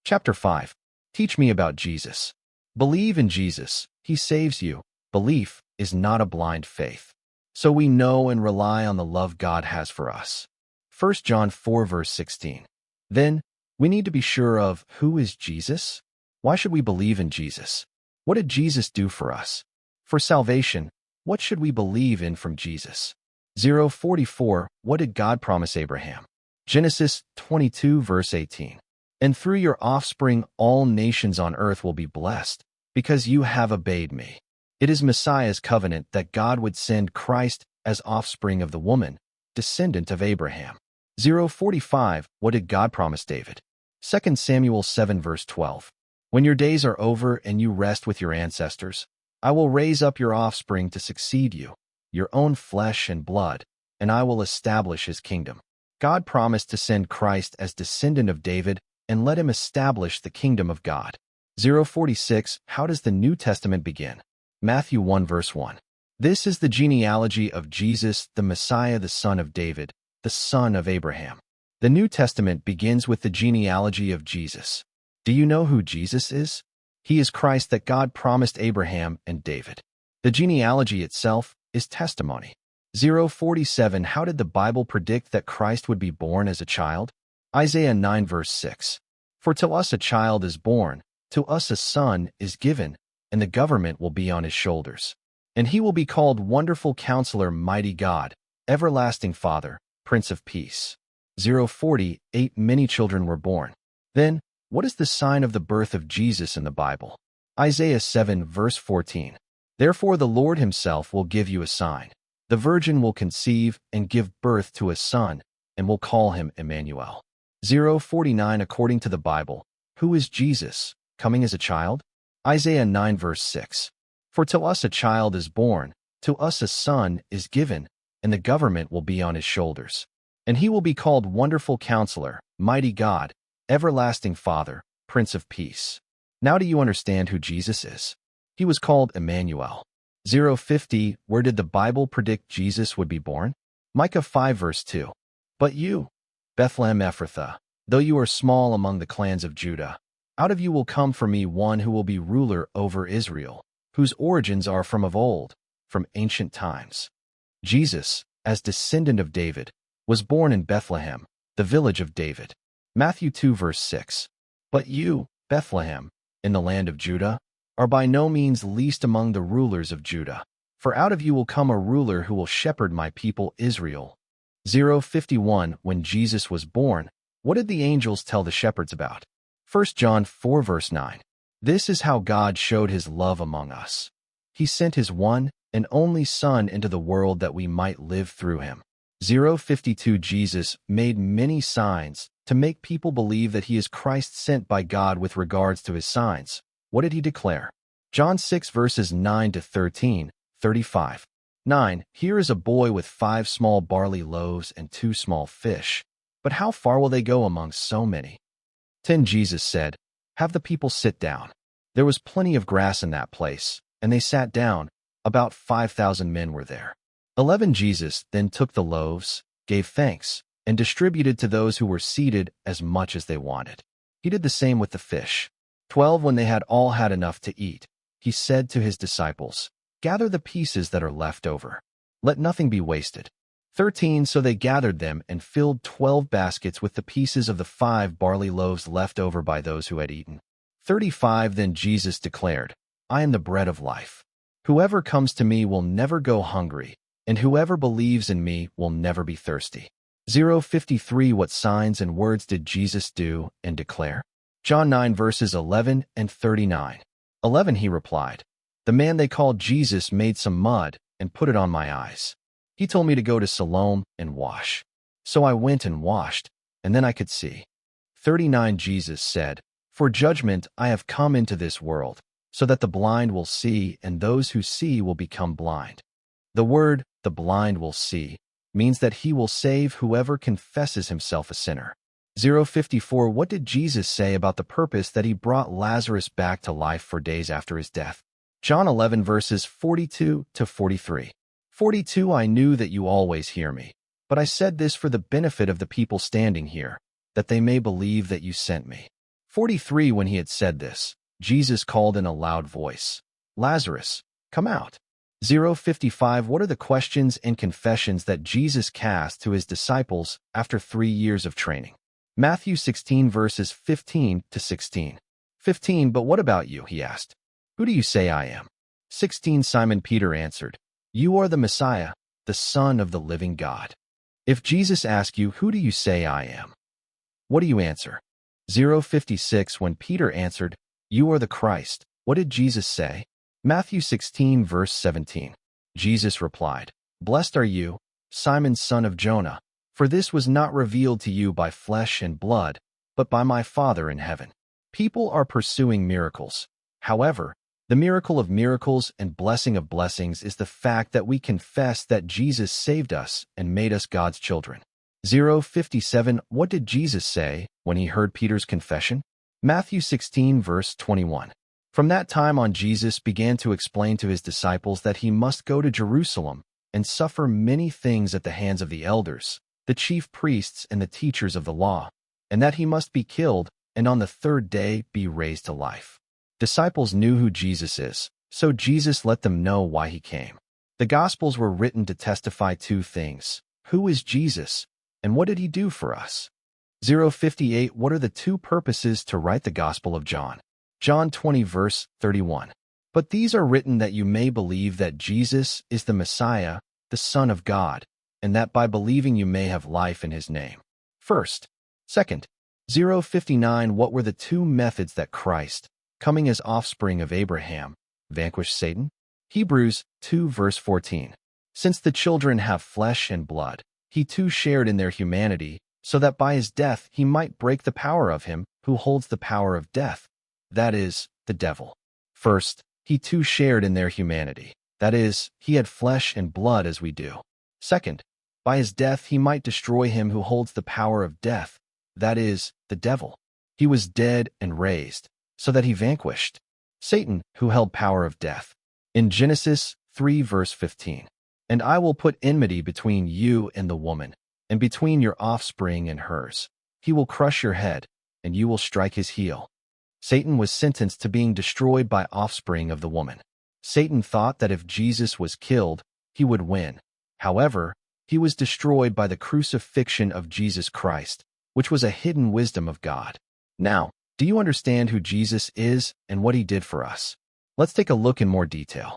Chapter 5. Teach me about Jesus. Believe in Jesus. He saves you. Belief is not a blind faith. So we know and rely on the love God has for us. 1 John 4 verse 16. Then, we need to be sure of who is Jesus? Why should we believe in Jesus? What did Jesus do for us? For salvation, what should we believe in from Jesus? 044. What did God promise Abraham? Genesis 22 verse 18. And through your offspring all nations on earth will be blessed, because you have obeyed me. It is Messiah's covenant that God would send Christ as offspring of the woman, descendant of Abraham. 045. What did God promise David? 2 Samuel 7 verse 12. When your days are over and you rest with your ancestors, I will raise up your offspring to succeed you, your own flesh and blood, and I will establish his kingdom. God promised to send Christ as descendant of David and let him establish the kingdom of God. 046. How does the New Testament begin? Matthew 1 verse 1. This is the genealogy of Jesus, the Messiah, the son of David, the son of Abraham. The New Testament begins with the genealogy of Jesus. Do you know who Jesus is? He is Christ that God promised Abraham and David. The genealogy itself is testimony. 047. How did the Bible predict that Christ would be born as a child? Isaiah 9 verse 6. For to us a child is born, to us a son is given, and the government will be on his shoulders. And he will be called Wonderful Counselor, Mighty God, Everlasting Father, Prince of Peace. 048. Many children were born. Then, what is the sign of the birth of Jesus in the Bible? Isaiah 7 verse 14. Therefore the Lord himself will give you a sign. The virgin will conceive and give birth to a son, and will call him Emmanuel. 049. According to the Bible, who is Jesus, coming as a child? Isaiah 9 verse 6. For to us a child is born, to us a son is given, and the government will be on his shoulders. And he will be called Wonderful Counselor, Mighty God, Everlasting Father, Prince of Peace. Now do you understand who Jesus is? He was called Emmanuel. 050. Where did the Bible predict Jesus would be born? Micah 5 verse 2. But you, Bethlehem Ephrathah, though you are small among the clans of Judah, out of you will come for me one who will be ruler over Israel, whose origins are from of old, from ancient times. Jesus, as descendant of David, was born in Bethlehem, the village of David. Matthew 2 verse 6. But you, Bethlehem, in the land of Judah, are by no means least among the rulers of Judah, for out of you will come a ruler who will shepherd my people Israel. 051. When Jesus was born, what did the angels tell the shepherds about? 1 John 4 verse 9. This is how God showed his love among us. He sent his one and only Son into the world that we might live through him. 052. Jesus made many signs to make people believe that he is Christ sent by God. With regards to his signs, what did he declare? John 6 verses 9 to 13, 35. 9. Here is a boy with 5 small barley loaves and 2 small fish. But how far will they go among so many? 10. Jesus said, have the people sit down. There was plenty of grass in that place, and they sat down. About 5,000 men were there. 11. Jesus then took the loaves, gave thanks, and distributed to those who were seated as much as they wanted. He did the same with the fish. 12. When they had all had enough to eat, he said to his disciples, gather the pieces that are left over. Let nothing be wasted. 13. So they gathered them and filled 12 baskets with the pieces of the 5 barley loaves left over by those who had eaten. 35. Then Jesus declared, I am the bread of life. Whoever comes to me will never go hungry, and whoever believes in me will never be thirsty. 053. What signs and words did Jesus do and declare? John 9 verses 11 and 39. 11. He replied, the man they called Jesus made some mud and put it on my eyes. He told me to go to Siloam and wash. So I went and washed, and then I could see. 39. Jesus said, for judgment I have come into this world, so that the blind will see and those who see will become blind. The word, the blind will see, means that he will save whoever confesses himself a sinner. 054. What did Jesus say about the purpose that he brought Lazarus back to life 4 days after his death? John 11 verses 42 to 43. 42. I knew that you always hear me, but I said this for the benefit of the people standing here, that they may believe that you sent me. 43 When he had said this, Jesus called in a loud voice, "Lazarus, come out." 55 What are the questions and confessions that Jesus cast to his disciples after 3 years of training? Matthew 16 verses 15 to 16. 15 But what about you? He asked. Who do you say I am? 16 Simon Peter answered, You are the Messiah, the Son of the living God. If Jesus asks you, Who do you say I am? What do you answer? 56 When Peter answered, You are the Christ, what did Jesus say? Matthew 16 verse 17. Jesus replied, Blessed are you, Simon son of Jonah, for this was not revealed to you by flesh and blood, but by my Father in heaven. People are pursuing miracles. However, the miracle of miracles and blessing of blessings is the fact that we confess that Jesus saved us and made us God's children. 57 What did Jesus say when he heard Peter's confession? Matthew 16 verse 21. From that time on, Jesus began to explain to his disciples that he must go to Jerusalem and suffer many things at the hands of the elders, the chief priests and the teachers of the law, and that he must be killed and on the third day be raised to life. Disciples knew who Jesus is, so Jesus let them know why he came. The Gospels were written to testify two things: who is Jesus, and what did he do for us? 58 What are the two purposes to write the Gospel of John? John 20 verse 31. But these are written that you may believe that Jesus is the Messiah, the Son of God, and that by believing you may have life in his name. First. Second. 59 What were the two methods that Christ, coming as offspring of Abraham, vanquished Satan? Hebrews 2 verse 14. Since the children have flesh and blood, he too shared in their humanity, so that by his death he might break the power of him who holds the power of death, that is, the devil. First, he too shared in their humanity, that is, he had flesh and blood as we do. Second, by his death he might destroy him who holds the power of death, that is, the devil. He was dead and raised, so that he vanquished Satan, who held power of death. In Genesis 3 verse 15, And I will put enmity between you and the woman, and between your offspring and hers. He will crush your head, and you will strike his heel. Satan was sentenced to being destroyed by offspring of the woman. Satan thought that if Jesus was killed, he would win. However, he was destroyed by the crucifixion of Jesus Christ, which was a hidden wisdom of God. Now, do you understand who Jesus is and what he did for us? Let's take a look in more detail.